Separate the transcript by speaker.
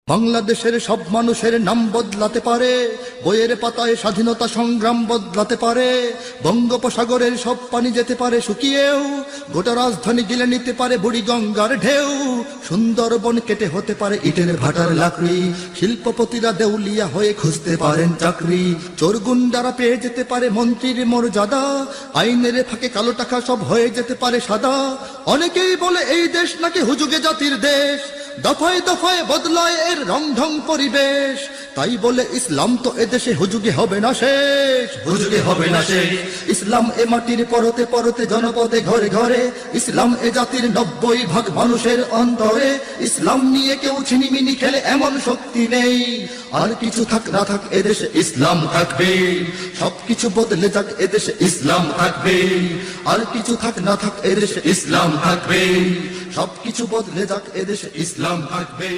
Speaker 1: বাংলাদেশের সব মানুষের নাম বদলাতে পারে, বইয়ের পাতায় স্বাধীনতা সংগ্রাম বদলাতে পারে, বঙ্গোপসাগরের সব পানি যেতে পারে শুকিয়েও, গোটা রাজধানী গিলে নিতে পারে বুড়ি গঙ্গার ঢেউ, সুন্দরবন কেটে হতে পারে ইটের ভাটার লাকড়ি, শিল্পপতিরা দেউলিয়া হয়ে খুঁজতে পারেন চাকরি, চোর গুন্ডারা পেয়ে যেতে পারে মন্ত্রীর মর্যাদা, আইনের ফাঁকে কালো টাকা সব হয়ে যেতে পারে সাদা। অনেকেই বলে এই দেশ নাকি হুজুগে জাতির দেশ, দফায় দফায় বদলায় এর রং ঢং পরিবেশ, তাই বলে ইসলাম তো এদেশে হুজুগে হবে না শেষ, হুজুগে হবে না শেষ। ইসলাম এ মাটির পরতে পরতে জনপদে ঘরে ঘরে, ইসলাম এ জাতির 90% মানুষের অন্তরে, ইসলাম নিয়ে কেউ ছিনিমিনি খেলে এমন শক্তি নেই, আর কিছু থাক না থাক এদেশে ইসলাম থাকবে, সবকিছু বদলে যাক এদেশে ইসলাম থাকবে, আর কিছু থাক না থাক এদেশে ইসলাম থাকবে, সবকিছু বদলে যাক এদেশে ইসলাম থাকবে।